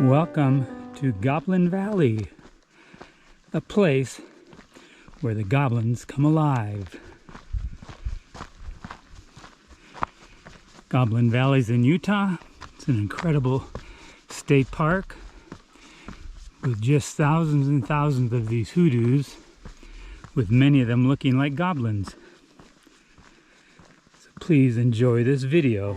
Welcome to Goblin Valley, a place where the goblins come alive. Goblin Valley's in Utah. It's an incredible state park with just thousands and thousands of these hoodoos, with many of them looking like goblins. So please enjoy this video.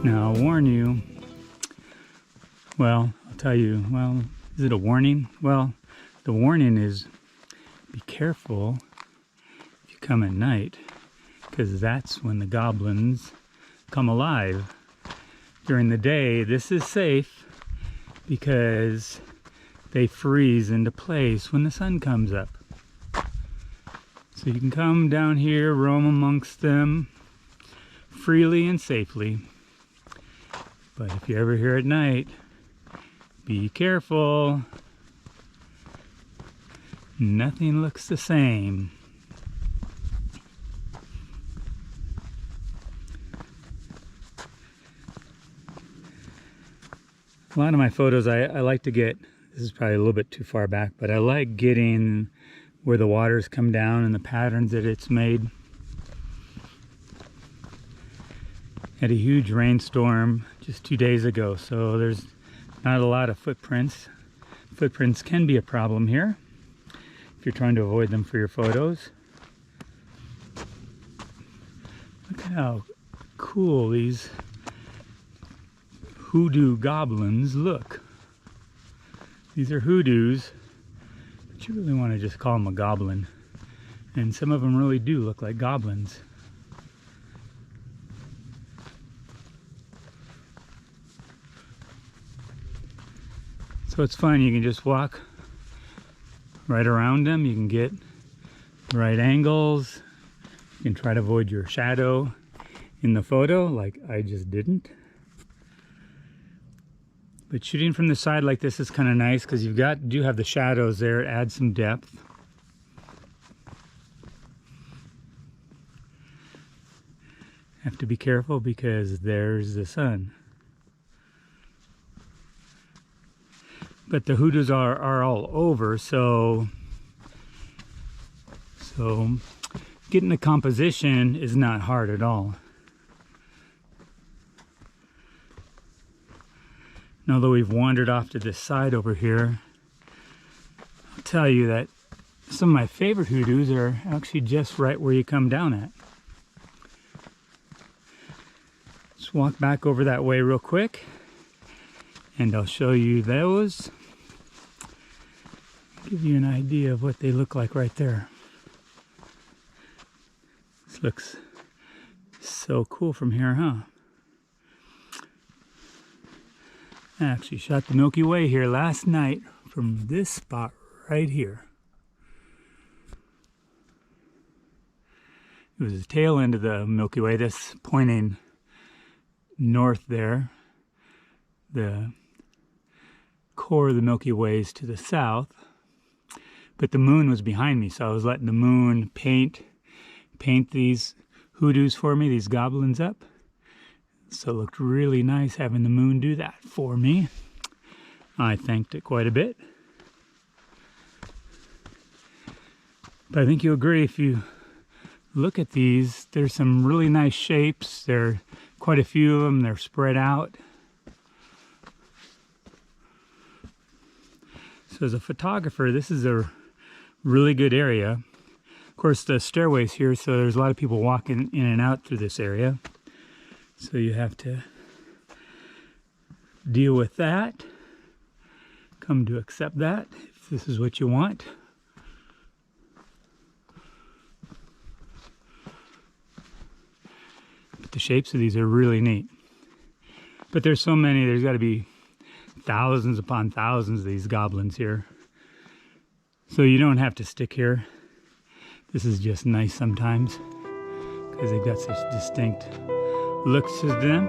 Now, I'll warn you, well, I'll tell you, well, is it a warning? Well, the warning is be careful if you come at night, because that's when the goblins come alive. During the day, this is safe because they freeze into place when the sun comes up. So you can come down here, roam amongst them freely and safely. But if you're ever here at night, be careful. Nothing looks the same. A lot of my photos I like to get, this is probably a little bit too far back, but I like getting where the waters come down and the patterns that it's made. Had a huge rainstorm just 2 days ago, so there's not a lot of footprints. Footprints can be a problem here if you're trying to avoid them for your photos. Look at how cool these hoodoo goblins look. These are hoodoos, but you really want to just call them a goblin. And some of them really do look like goblins. So it's fun, you can just walk right around them, you can get the right angles, you can try to avoid your shadow in the photo, like I just didn't. But shooting from the side like this is kind of nice because you do have the shadows there, it adds some depth. Have to be careful because there's the sun. But the hoodoos are all over, so getting the composition is not hard at all. Now that we've wandered off to this side over here, I'll tell you that Some of my favorite hoodoos are actually just right where you come down at. Let's walk back over that way real quick, and I'll show you those. Give you an idea of what they look like right there. This looks so cool from here, huh? I actually shot the Milky Way here last night from this spot right here. It was the tail end of the Milky Way, this pointing north there. The core of the Milky Way is to the south, but the moon was behind me, so I was letting the moon paint these hoodoos for me, these goblins up. So it looked really nice having the moon do that for me. I thanked it quite a bit. But I think you'll agree, if you look at these, there's some really nice shapes. There are quite a few of them. They're spread out. So as a photographer, this is a really good area. Of course, the stairway's here, so there's a lot of people walking in and out through this area. So you have to deal with that. Come to accept that if this is what you want. But the shapes of these are really neat. But there's so many, there's got to be thousands upon thousands of these goblins here. So you don't have to stick here. This is just nice sometimes because they've got such distinct looks to them.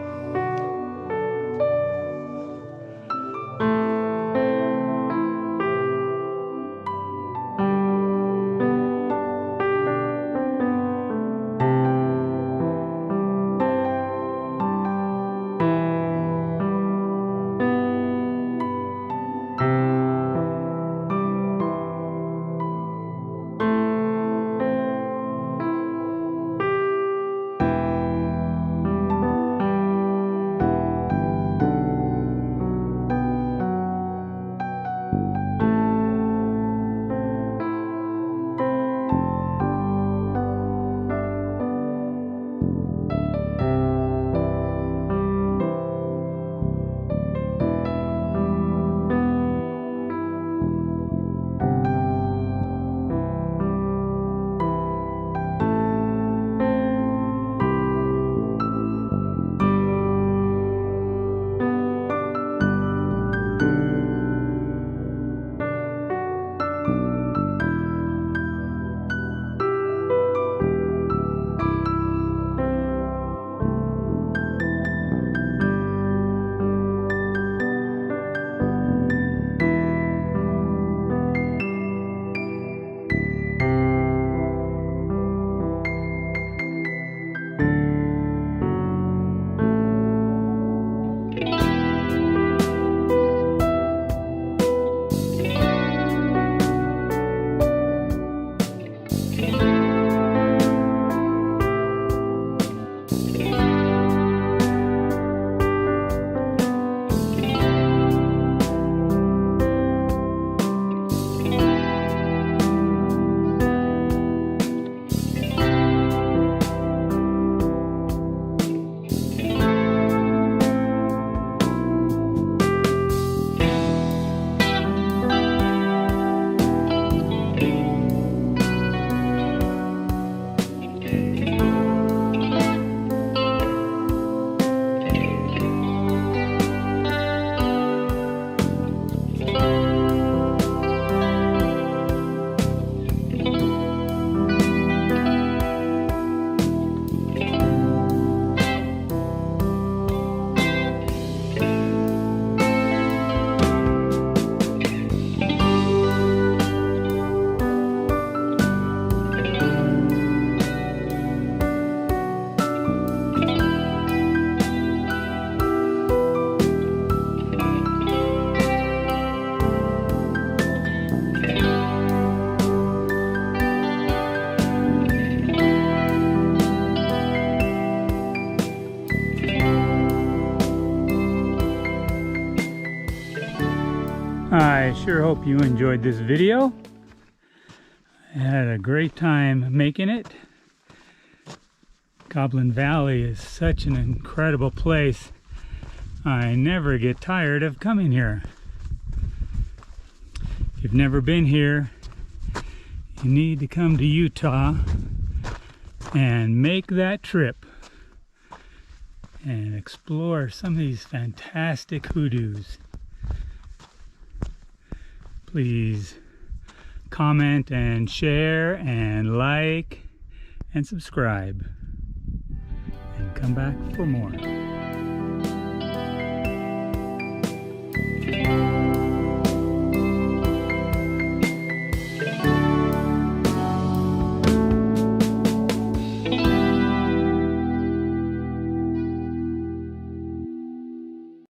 I sure hope you enjoyed this video. Had a great time making it. Goblin Valley is such an incredible place. I never get tired of coming here. If you've never been here, you need to come to Utah and make that trip and explore some of these fantastic hoodoos. Please comment and share and like and subscribe and come back for more.